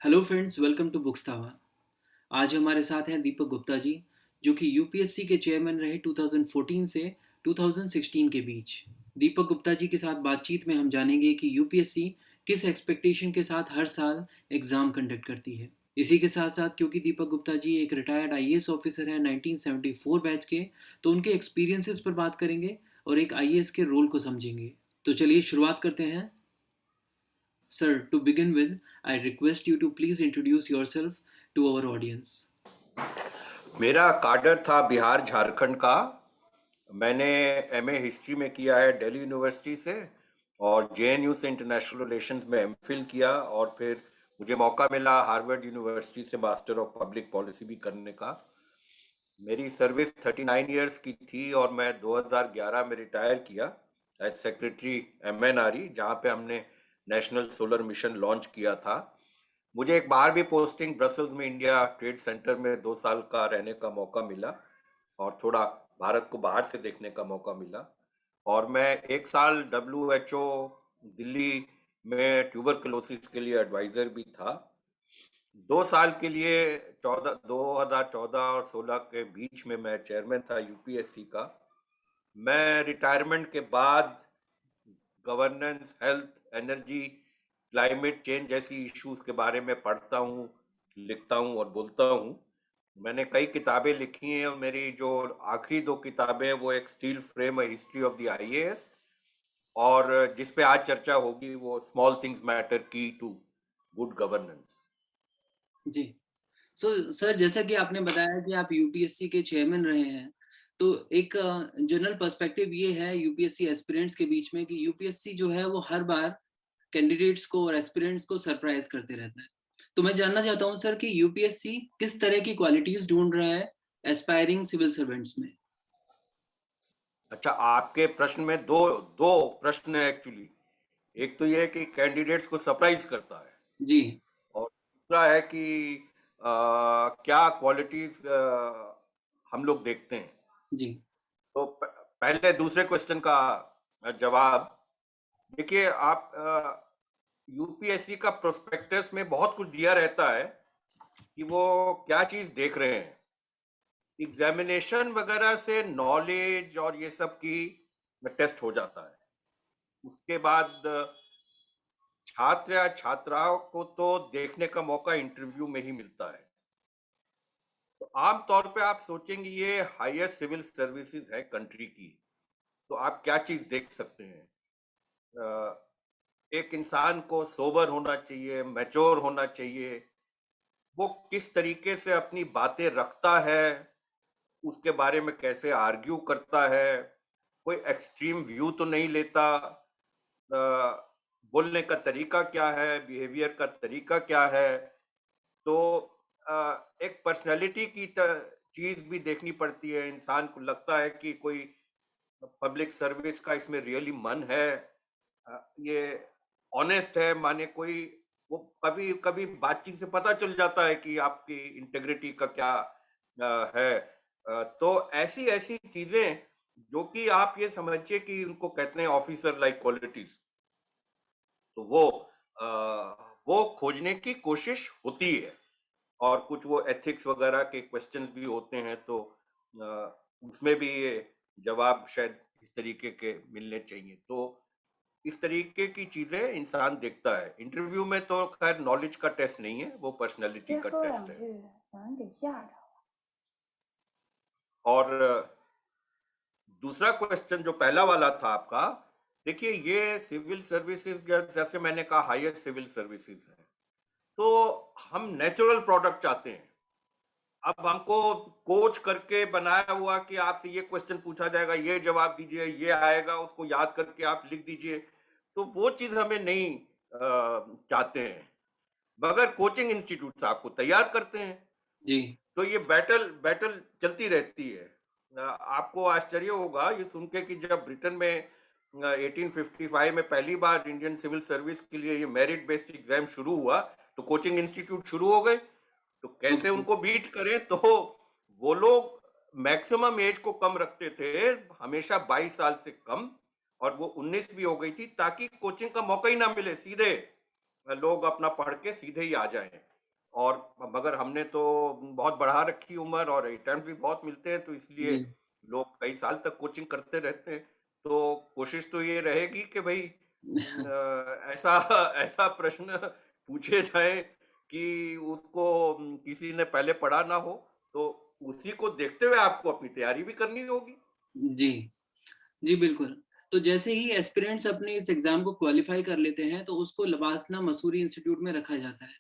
Hello friends, welcome to बुक्सतावा। आज हमारे साथ हैं दीपक गुप्ता जी, जो कि यूपीएससी के चेयरमैन रहे 2014 से 2016 के बीच। दीपक गुप्ता जी के साथ बातचीत में हम जानेंगे कि यूपीएससी किस एक्सपेक्टेशन के साथ हर साल एग्ज़ाम कंडक्ट करती है। इसी के साथ साथ क्योंकि दीपक गुप्ता जी एक रिटायर्ड आईएएस ऑफिसर हैं 1974 बैच के, तो उनके एक्सपीरियंसेस पर बात करेंगे और एक आईएएस के रोल को समझेंगे। तो चलिए शुरुआत करते हैं। Sir, to begin with, I request you to please introduce yourself to our audience. मेरा काडर था बिहार झारखंड का। मैंने एमए हिस्ट्री में किया है दिल्ली यूनिवर्सिटी से और जेएनयू से इंटरनेशनल रिलेशंस में एमफिल किया और फिर मुझे मौका मिला हार्वर्ड यूनिवर्सिटी से मास्टर ऑफ पब्लिक पॉलिसी भी करने का। मेरी सर्विस 39 इयर्स की थी और मैं 2011 में रिटायर किया एज सेक्रेटरी एमएनआरई, जहाँ पे हमने नेशनल सोलर मिशन लॉन्च किया था। मुझे एक बार भी पोस्टिंग ब्रसल्स में इंडिया ट्रेड सेंटर में 2 साल का रहने का मौका मिला और थोड़ा भारत को बाहर से देखने का मौका मिला। और मैं 1 साल WHO दिल्ली में ट्यूबरकुलोसिस के लिए एडवाइजर भी था। 2 साल के लिए 2014 और 16 के बीच में मैं चेयरमैन था यूपीएससी का। मैं रिटायरमेंट के बाद governance, health, energy, climate change जैसी इश्यूज के बारे में पढ़ता हूँ, लिखता हूँ और बोलता हूँ। मैंने कई किताबें लिखी हैं और मेरी जो आखिरी 2 किताबें हैं वो एक steel frame, history of the IAS, और जिस पे आज चर्चा होगी वो स्मॉल थिंग्स मैटर की टू गुड गवर्नेंस। जी। सर, जैसा कि आपने बताया कि आप यूपीएससी के चेयरमैन रहे हैं, तो एक जनरल पर्सपेक्टिव ये है यूपीएससी एस्पिरेंट्स के बीच में कि यूपीएससी जो है वो हर बार कैंडिडेट्स को और एस्पिरेंट्स को सरप्राइज करते रहता है। तो मैं जानना चाहता हूँ सर कि यूपीएससी किस तरह की क्वालिटीज ढूंढ रहा है एस्पायरिंग सिविल सर्वेंट्स में। अच्छा, आपके प्रश्न में दो दो प्रश्न है एक्चुअली। एक तो ये है कि कैंडिडेट्स को सरप्राइज करता है जी। और दूसरा है कि क्या क्वालिटीज हम लोग देखते हैं। जी। तो पहले दूसरे क्वेश्चन का जवाब। देखिए, आप यूपीएससी का प्रोस्पेक्टस में बहुत कुछ दिया रहता है कि वो क्या चीज देख रहे हैं। एग्जामिनेशन वगैरह से नॉलेज और ये सब की टेस्ट हो जाता है। उसके बाद छात्र या छात्राओं को तो देखने का मौका इंटरव्यू में ही मिलता है। तो आमतौर पे आप सोचेंगे ये हायर सिविल सर्विसेज है कंट्री की, तो आप क्या चीज देख सकते हैं। एक इंसान को सोबर होना चाहिए, मैच्योर होना चाहिए, वो किस तरीके से अपनी बातें रखता है, उसके बारे में कैसे आर्ग्यू करता है, कोई एक्सट्रीम व्यू तो नहीं लेता, बोलने का तरीका क्या है, बिहेवियर का तरीका क्या है। तो एक पर्सनैलिटी की चीज भी देखनी पड़ती है। इंसान को लगता है कि कोई पब्लिक सर्विस का इसमें रियली मन है, ये ऑनेस्ट है, माने कोई, वो कभी कभी बातचीत से पता चल जाता है कि आपकी इंटेग्रिटी का क्या है। तो ऐसी ऐसी चीजें जो कि आप ये समझिए कि उनको कहते हैं ऑफिसर लाइक क्वालिटीज, तो वो खोजने की कोशिश होती है। और कुछ वो एथिक्स वगैरह के क्वेश्चंस भी होते हैं, तो उसमें भी ये जवाब शायद इस तरीके के मिलने चाहिए। तो इस तरीके की चीजें इंसान देखता है। इंटरव्यू में तो खैर नॉलेज का टेस्ट नहीं है, वो पर्सनैलिटी 先 का 说 टेस्ट 两 है। 句，把人给吓着。और दूसरा क्वेश्चन जो पहला वाला था आपका, देखिए ये सिविल सर्विसेज, जैसे मैंने कहा हायर सिविल सर्विसेज है, तो हम नेचुरल प्रोडक्ट चाहते हैं। अब हमको कोच करके बनाया हुआ कि आपसे ये क्वेश्चन पूछा जाएगा, ये जवाब दीजिए, ये आएगा, उसको याद करके आप लिख दीजिए, तो वो चीज हमें नहीं चाहते हैं। मगर कोचिंग इंस्टीट्यूट आपको तैयार करते हैं। जी। तो ये बैटल बैटल चलती रहती है। आपको आश्चर्य होगा ये सुन के कि जब ब्रिटेन में 1855 में पहली बार इंडियन सिविल सर्विस के लिए ये मेरिट बेस्ड एग्जाम शुरू हुआ, तो कोचिंग इंस्टीट्यूट शुरू हो गए। तो कैसे ओके। उनको बीट करें, तो वो लोग मैक्सिमम एज को कम रखते थे, हमेशा 22 साल से कम, और वो 19 भी हो गई थी ताकि कोचिंग का मौका ही ना मिले, सीधे लोग अपना पढ़ के सीधे ही आ जाएँ। और मगर हमने तो बहुत बढ़ा रखी उम्र और अटेम्प्ट भी बहुत मिलते हैं, तो इसलिए जी। लोग कई साल तक कोचिंग करते रहते हैं। तो कोशिश तो ये रहेगी कि भई ऐसा ऐसा प्रश्न पूछे जाएँ कि उसको किसी ने पहले पढ़ा ना हो, तो उसी को देखते हुए आपको अपनी तैयारी भी करनी होगी। जी। जी, बिल्कुल। तो जैसे ही एस्पिरेंट्स अपने इस एग्ज़ाम को क्वालीफाई कर लेते हैं, तो उसको लवासना मसूरी इंस्टीट्यूट में रखा जाता है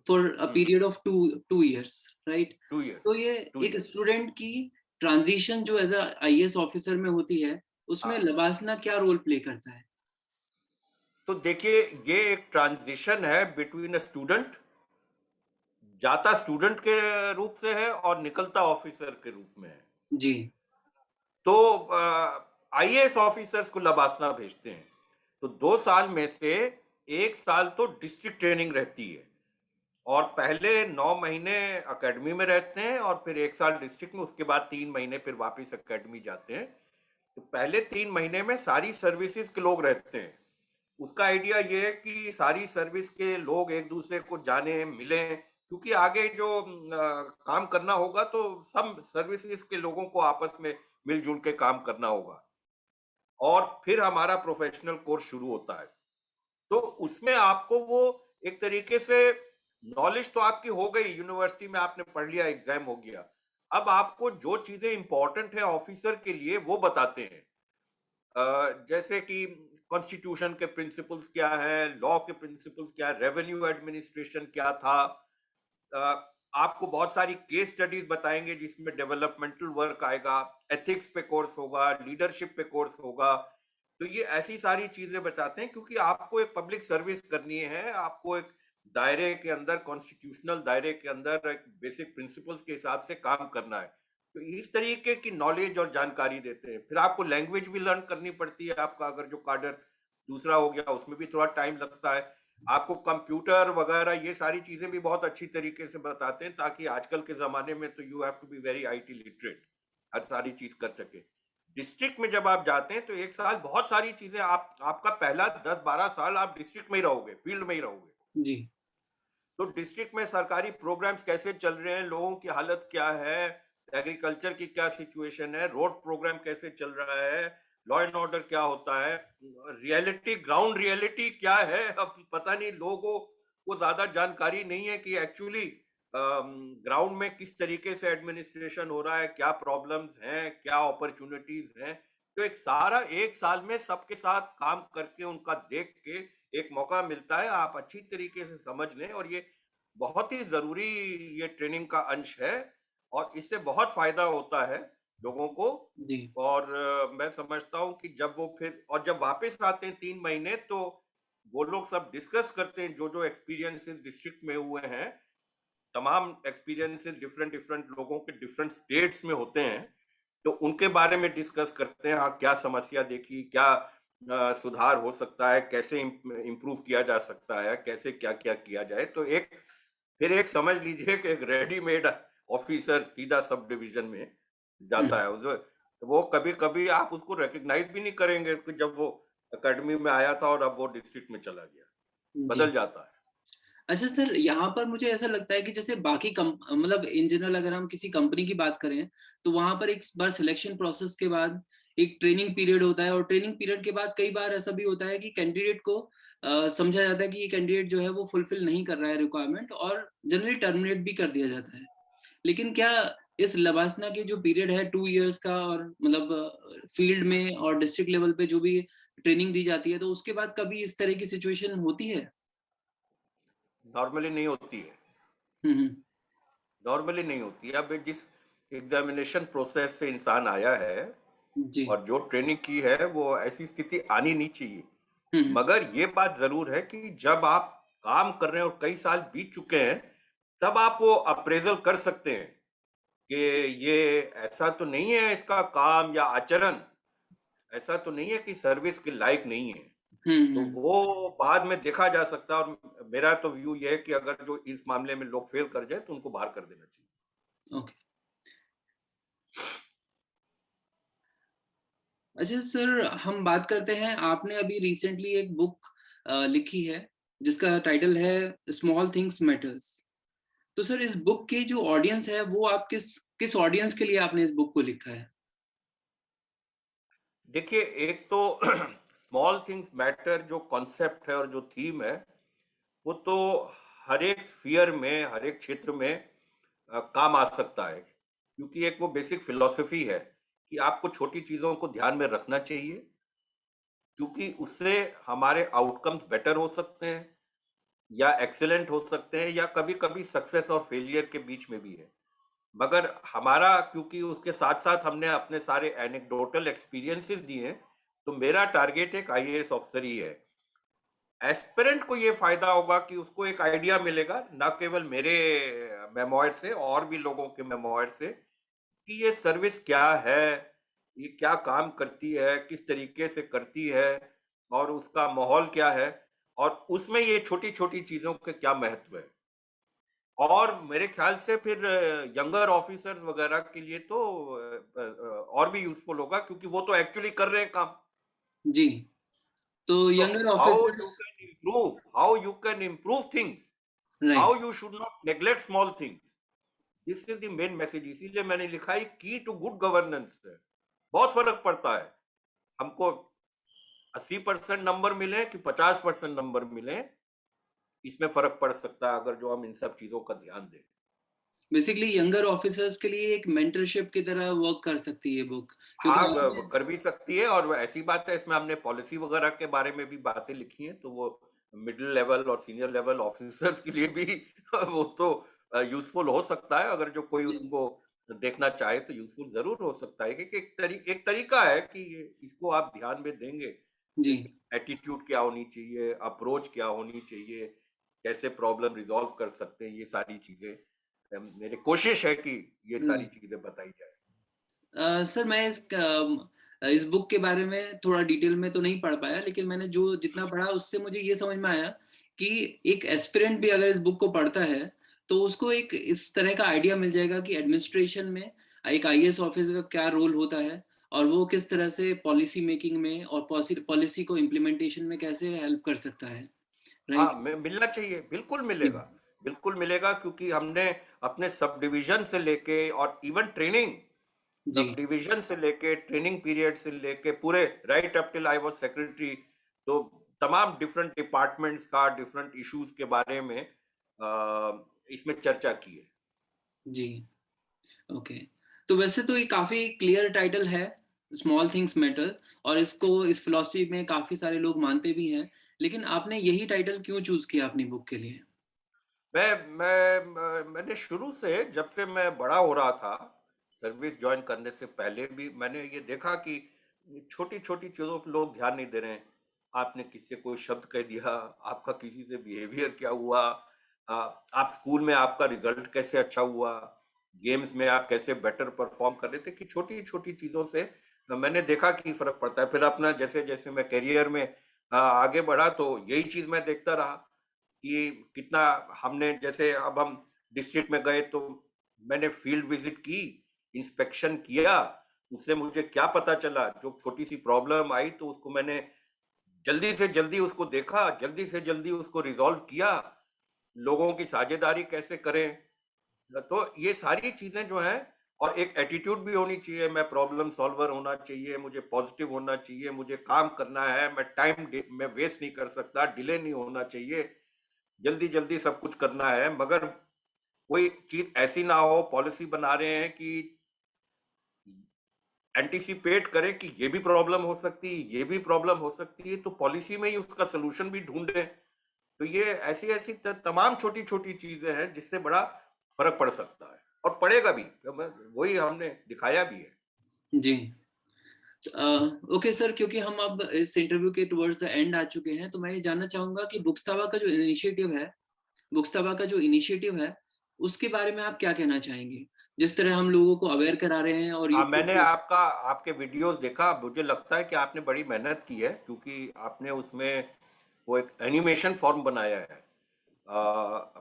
for a hmm, period of 2 years, right? 2 years, तो ये 2 एक इयर्स। स्टूडेंट की ट्रांज़िशन जो एज़ अ आईएएस ऑफ़िसर में होती है, उसमें हाँ। लवासना क्या रोल प्ले करता है? तो देखिए, ये एक ट्रांज़िशन है बिटवीन अ स्टूडेंट, जाता स्टूडेंट के रूप से है और निकलता ऑफिसर के रूप में है। जी, तो आईएएस ऑफिसर्स को लबासना भेजते हैं। तो 2 साल में से 1 साल तो डिस्ट्रिक्ट ट्रेनिंग रहती है और पहले 9 महीने अकेडमी में रहते हैं और फिर 1 साल डिस्ट्रिक्ट में, उसके बाद 3 महीने फिर वापस अकेडमी जाते हैं। तो पहले 3 महीने में सारी सर्विसेज़ के लोग रहते हैं। उसका आइडिया ये है कि सारी सर्विस के लोग एक-दूसरे को जानें, मिलें, क्योंकि आगे जो काम करना होगा तो सब सर्विसेज़ के लोगों को आपस में मिल-जुल के काम करना होगा। और फिर हमारा प्रोफेशनल कोर्स शुरू होता है। तो उसमें आपको वो एक तरीके से नॉलेज तो आपकी हो गई, यूनिवर्सिटी में आपने पढ़ लिया, एग्ज़ाम हो गया। अब आपको जो चीज़ें इम्पोर्टेंट है ऑफिसर के लिए वो बताते हैं। जैसे कि कॉन्स्टिट्यूशन के प्रिंसिपल्स क्या हैं, लॉ के प्रिंसिपल्स क्या है, रेवेन्यू एडमिनिस्ट्रेशन क्या था। अ, आपको बहुत सारी केस स्टडीज बताएंगे जिसमें डेवलपमेंटल वर्क आएगा, एथिक्स पे कोर्स होगा, लीडरशिप पे कोर्स होगा। तो ये ऐसी सारी चीजें बताते हैं क्योंकि आपको एक पब्लिक सर्विस करनी है, आपको एक दायरे के अंदर, कॉन्स्टिट्यूशनल दायरे के अंदर एक बेसिक प्रिंसिपल्स के हिसाब से काम करना है। तो इस तरीके की नॉलेज और जानकारी देते हैं। फिर आपको लैंग्वेज भी लर्न करनी पड़ती है, आपका अगर जो काडर दूसरा हो गया उसमें भी थोड़ा टाइम लगता है। आपको कंप्यूटर वगैरह ये सारी चीजें भी बहुत अच्छी तरीके से बताते हैं, ताकि आजकल के जमाने में तो you have to be very IT literate, हर सारी चीज कर सके। डिस्ट्रिक्ट में जब आप जाते हैं तो 1 साल बहुत सारी चीजें, आप आपका पहला 10-12 साल आप डिस्ट्रिक्ट में ही रहोगे, फील्ड में ही रहोगे। जी। तो डिस्ट्रिक्ट में सरकारी प्रोग्राम्स कैसे चल रहे हैं, लोगों की हालत क्या है, एग्रीकल्चर की क्या सिचुएशन है, रोड प्रोग्राम कैसे चल रहा है, लॉ एंड ऑर्डर क्या होता है, रियलिटी, ग्राउंड रियलिटी क्या है। अब पता नहीं, लोगों को ज्यादा जानकारी नहीं है कि एक्चुअली ग्राउंड में किस तरीके से एडमिनिस्ट्रेशन हो रहा है, क्या प्रॉब्लम्स हैं, क्या अपॉर्चुनिटीज हैं। तो एक सारा 1 साल में सबके साथ काम करके उनका देख के एक मौका मिलता है, आप अच्छी तरीके से समझ लें। और ये बहुत ही ज़रूरी, ये ट्रेनिंग का अंश है और इससे बहुत फ़ायदा होता है लोगों को। जी। और मैं समझता हूँ कि जब वो फिर और जब वापस आते हैं 3 महीने, तो वो लोग सब डिस्कस करते हैं, जो-जो एक्सपीरियंसेस डिस्ट्रिक्ट में हुए हैं, तमाम एक्सपीरियंसेस डिफरेंट डिफरेंट लोगों के डिफरेंट स्टेट्स में होते हैं। तो उनके बारे में डिस्कस करते हैं, हाँ, क्या समस्या देखी, क्या सुधार हो सकता है, कैसे इम्प्रूव किया जा सकता है, कैसे क्या-क्या किया जाए। तो एक फिर एक समझ लीजिए कि एक रेडीमेड ऑफिसर सीधा सब डिवीजन में हुँ, जाता है। वो कभी-कभी आप उसको रिकॉग्नाइज़ भी नहीं करेंगे कि जब वो अकेडमी में आया था और अब वो डिस्ट्रिक्ट में चला गया। जी। बदल जाता है। अच्छा सर, यहाँ पर मुझे ऐसा लगता है कि जैसे बाकी मतलब इन जनरल अगर हम किसी कंपनी की बात करें, तो वहाँ पर एक बार सिलेक्शन प्रोसेस के बाद एक ट्रेनिंग पीरियड होता है और ट्रेनिंग पीरियड के बाद कई बार ऐसा भी होता है कि कैंडिडेट को समझा जाता है कि ये कैंडिडेट जो है वो फुलफिल नहीं कर रहा है रिक्वायरमेंट और जनरली टर्मिनेट भी कर दिया जाता है। लेकिन क्या इस लवासना के जो पीरियड है 2 इयर्स का और मतलब फील्ड में और डिस्ट्रिक्ट लेवल पे जो भी ट्रेनिंग दी जाती है, तो उसके बाद कभी इस तरह की सिचुएशन होती है? नॉर्मली नहीं होती है। हुँ, हुँ। नॉर्मली नहीं होती है। अब जिस एग्जामिनेशन प्रोसेस से इंसान आया है जी। और जो ट्रेनिंग की है, वो ऐसी स्थिति आनी नहीं चाहिए। हुँ, हुँ। मगर ये बात जरूर है कि जब आप काम कर रहे हैं और कई साल बीत चुके हैं, तब आप वो अप्रेजल कर सकते हैं कि ये ऐसा तो नहीं है, इसका काम या आचरण ऐसा तो नहीं है कि सर्विस के लायक नहीं है। हुँ, तो हुँ। वो बाद में देखा जा सकता है। और मेरा तो व्यू ये है कि अगर जो इस मामले में लोग फेल कर जाए तो उनको बाहर कर देना चाहिए। ओके। अच्छा सर, हम बात करते हैं आपने अभी रिसेंटली एक बुक लिखी है, जिसका टाइटल है स्मॉल थिंग्स मैटर्स। तो सर इस बुक की जो ऑडियंस है वो आप किस किस ऑडियंस के लिए आपने इस बुक को लिखा है? देखिए, एक तो स्मॉल थिंग्स मैटर जो कॉन्सेप्ट है और जो थीम है, वो तो हर एक स्फीयर में, हर एक क्षेत्र में काम आ सकता है। क्योंकि एक वो बेसिक फिलॉसफी है कि आपको छोटी चीज़ों को ध्यान में रखना चाहिए, क्योंकि उससे हमारे आउटकम्स बेटर हो सकते हैं या एक्सीलेंट हो सकते हैं या कभी-कभी सक्सेस और फेलियर के बीच में भी है। मगर हमारा क्योंकि उसके साथ-साथ हमने अपने सारे एनेक्डोटल एक्सपीरियंसेस दिए हैं, तो मेरा टारगेट एक आईएएस ऑफिसर ही है। एस्पिरेंट को ये फ़ायदा होगा कि उसको एक आइडिया मिलेगा, ना केवल मेरे मेमोइर से और भी लोगों के मेमोइर से, कि ये सर्विस क्या है, ये क्या काम करती है, किस तरीके से करती है और उसका माहौल क्या है और उसमें ये छोटी-छोटी चीज़ों के क्या महत्व है। और मेरे ख्याल से फिर यंगर ऑफिसर्स वगैरह के लिए तो और भी यूज़फुल होगा क्योंकि वो तो एक्चुअली कर रहे हैं काम। जी, तो तो younger officers how you can improve things, right, how you should not neglect small things. This is the main message, इसीलिए मैंने लिखा है की टू गुड गवर्नेंस है। बहुत फ़र्क पड़ता है, हमको 80% नंबर मिले कि 50% नंबर मिले, इसमें फ़र्क पड़ सकता है अगर जो हम इन सब चीज़ों का ध्यान दें। बेसिकली यंगर ऑफिसर्स के लिए एक मेंटरशिप की तरह वर्क कर सकती है ये बुक क्योंकि हाँ, आपने कर भी सकती है और ऐसी बात है इसमें हमने पॉलिसी वगैरह के बारे में भी बातें लिखी हैं, तो वो मिडल लेवल और सीनियर लेवल ऑफिसर्स के लिए भी वो तो यूज़फुल हो सकता है, अगर जो कोई जी, उसको देखना चाहे तो यूज़फुल ज़रूर हो सकता है, क्योंकि एक तरीका है कि ये इसको आप ध्यान में देंगे, जी, एक एटीट्यूड क्या होनी चाहिए, अप्रोच क्या होनी चाहिए, कैसे प्रॉब्लम रिज़ॉल्व कर सकते हैं, ये सारी चीज़ें मेरी कोशिश है कि ये सारी जी। चीज़ें बताई जाएँ। सर मैं इस बुक के बारे में थोड़ा डिटेल में तो नहीं पढ़ पाया, लेकिन मैंने जो जितना पढ़ा उससे मुझे ये समझ में आया कि एक एस्पिरेंट भी अगर इस बुक को पढ़ता है, तो उसको एक इस तरह का आइडिया मिल जाएगा कि एडमिनिस्ट्रेशन में एक आईएएस ऑफिसर का क्या रोल होता है और वो किस तरह से पॉलिसी मेकिंग में और पॉलिसी को इम्प्लीमेंटेशन में कैसे हेल्प कर सकता है, हाँ, राइट? मिलना चाहिए, जी, बिल्कुल मिलेगा क्योंकि हमने अपने सब डिवीज़न से लेके और इवन ट्रेनिंग, जी, सब डिवीज़न से लेके ट्रेनिंग पीरियड से लेके पूरे right up till I was secretary, तो तमाम डिफरेंट डिपार्टमेंट्स का डिफरेंट इश्यूज़ के बारे में इसमें चर्चा की है। जी। ओके। तो वैसे तो ये काफ़ी क्लियर टाइटल है, स्मॉल थिंग्स मैटर और इसको इस फिलॉसफी में काफ़ी सारे लोग मानते भी हैं। लेकिन आपने यही टाइटल क्यों चूज़ किया अपनी बुक के लिए? मैंने शुरू से जब से मैं बड़ा हो रहा था, सर्विस जॉइन करने से पहले भी मैंने ये देखा कि छोटी-छोटी चीज़ों पे लोग ध्यान नहीं दे रहे हैं। आपने किसी से कोई शब्द कह दिया, आपका किसी से बिहेवियर क्या हुआ, आप स्कूल में आपका रिज़ल्ट कैसे अच्छा हुआ, गेम्स में आप कैसे बेटर परफ़ॉर्म कर रहे थे, कि छोटी-छोटी चीज़ों से मैंने देखा कि फ़र्क पड़ता है। फिर अपना जैसे-जैसे मैं करियर में आगे बढ़ा तो यही चीज़ मैं देखता रहा। कि कितना हमने जैसे अब हम डिस्ट्रिक्ट में गए तो मैंने फील्ड विजिट की, इंस्पेक्शन किया, उससे मुझे क्या पता चला, जो छोटी-सी प्रॉब्लम आई तो उसको मैंने जल्दी से जल्दी उसको देखा, जल्दी से जल्दी उसको रिज़ॉल्व किया, लोगों की साझेदारी कैसे करें। तो ये सारी चीज़ें जो हैं और एक एटीट्यूड भी होनी चाहिए, मैं प्रॉब्लम सॉल्वर होना चाहिए, मुझे पॉज़िटिव होना चाहिए, मुझे काम करना है, मैं वेस्ट नहीं कर सकता, डिले नहीं होना चाहिए। जल्दी-जल्दी सब कुछ करना है, मगर कोई चीज़ ऐसी ना हो, पॉलिसी बना रहे हैं कि एंटीसिपेट करें कि ये भी प्रॉब्लम हो सकती है, ये भी प्रॉब्लम हो सकती है, तो पॉलिसी में ही उसका सॉल्यूशन भी ढूँढें। तो ये ऐसी-ऐसी तमाम छोटी-छोटी चीज़ें हैं जिससे बड़ा फ़र्क पड़ सकता है और पड़ेगा भी। तो मैं वही हमने दिखाया भी है। जी। अ, ओके सर क्योंकि हम अब इस इंटरव्यू के टुवर्ड्स द एंड आ चुके हैं, तो मैं ये जानना चाहूँगा कि बुक्सतबा का जो इनिशिएटिव है, उसके बारे में आप क्या कहना चाहेंगे? जिस तरह हम लोगों को अवेयर करा रहे हैं और हाँ, यूट्यूब मैंने पे आपके वीडियोज़ देखा, मुझे लगता है कि आपने बड़ी मेहनत की है क्योंकि आपने उसमें वो एक एनिमेशन फ़ॉर्म बनाया है।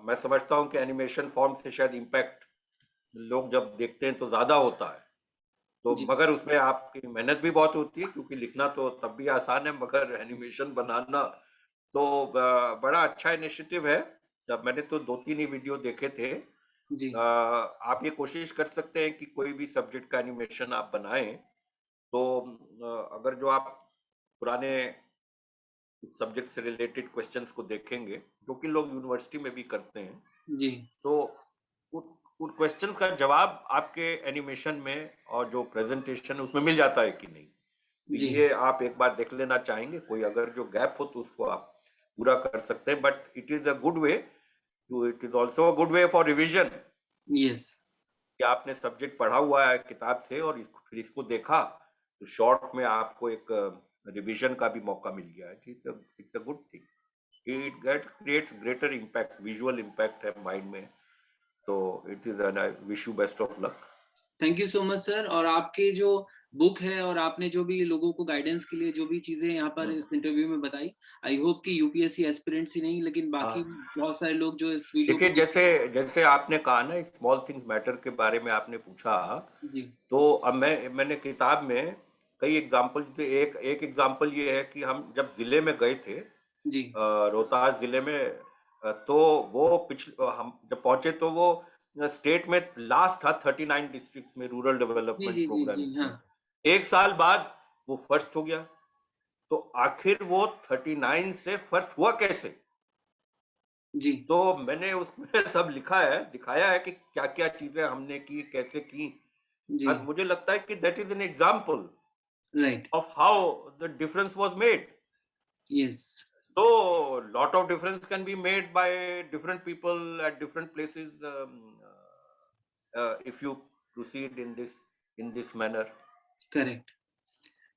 मैं समझता हूँ कि एनिमेशन फ़ॉर्म से शायद इम्पैक्ट लोग जब देखते हैं तो ज़्यादा होता है। तो जी, मगर उसमें आपकी मेहनत भी बहुत होती है क्योंकि लिखना तो तब भी आसान है मगर एनिमेशन बनाना तो बड़ा अच्छा इनिशिएटिव है। जब मैंने तो 2-3 ही वीडियो देखे थे। जी, आप ये कोशिश कर सकते हैं कि कोई भी सब्जेक्ट का एनिमेशन आप बनाएँ, तो अगर जो आप पुराने उस सब्जेक्ट से रिलेटेड क्वेश्चंस को देखेंगे, जो कि लोग यूनिवर्सिटी में भी करते हैं, जी, तो उन उन क्वेश्चंस का जवाब आपके एनिमेशन में और जो प्रेज़ेंटेशन है उसमें मिल जाता है कि नहीं। तो जी, ये आप एक बार देख लेना चाहेंगे, कोई अगर जो गैप हो तो उसको आप पूरा कर सकते हैं, but it is a good way to it is also a good way for revision yes, कि आपने सब्जेक्ट पढ़ा हुआ है किताब से और इसको फिर इसको देखा, तो शॉर्ट में आपको एक रिवीजन का भी मौका मिल गया है। It's a good thing. It get creates greater impact, visual impact है माइंड में। तो it is and I wish you best of luck. Thank you so much sir. और आपके जो बुक है और आपने जो भी लोगों को गाइडेंस के लिए जो भी चीज़ें यहाँ पर हुँ। इस इंटरव्यू में बताई, आई होप कि यूपीएससी एस्पिरेंट्स ही नहीं लेकिन बाकी हाँ, बहुत सारे लोग जो इस वीडियो देखिए को देख। जैसे जैसे आपने कहा ना स्मॉल थिंग्स मैटर के बारे में आपने पूछा, जी, तो अब मैंने किताब में कई एग्ज़ाम्पल थे। एक एक एग्ज़ाम्पल ये है कि हम जब ज़िले में गए थे, जी। रोहतास ज़िले में, तो वो हम जब पहुँचे तो वो स्टेट में लास्ट था 39 डिस्ट्रिक्ट्स में रूरल जी, डेवलपमेंट जी, जी, जी, प्रोग्राम्स हाँ। में। 1 साल बाद वो फर्स्ट हो गया। तो आखिर वो 39 से फर्स्ट हुआ कैसे? जी, तो मैंने उसमें सब लिखा है, दिखाया है कि क्या-क्या चीज़ें हमने की, कैसे की। जी, और मुझे लगता है कि that is an example right, of how the difference was made. Yes, So, lot of difference can be made by different people at different places, if you proceed in this manner. Correct.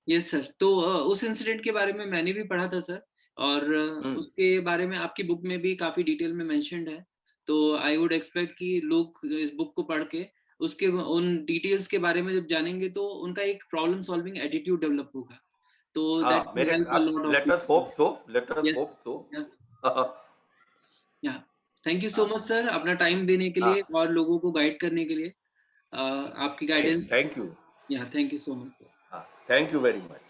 Yes sir. तो उस incident के बारे में मैंने भी पढ़ा था sir. और हुँ। उसके बारे में आपकी बुक में भी काफ़ी डिटेल में मेंशन्ड है। तो आई वुड एक्सपेक्ट कि लोग इस बुक को पढ़ के उसके उन डिटेल्स के बारे में जब जानेंगे तो उनका एक प्रॉब्लम सॉल्विंग एटीट्यूड डेवलप होगा। तो दैट हाँ, विल मेरे हेल्प अ आप lot of let us people. Hope so, let us yes, hope so. या या थैंक यू सो हाँ, मच सर अपना टाइम देने के लिए हाँ, और लोगों को गाइड करने के लिए। आपकी गाइडेंस। Thank you. या thank you so much sir. हाँ, थैंक यू वेरी मच।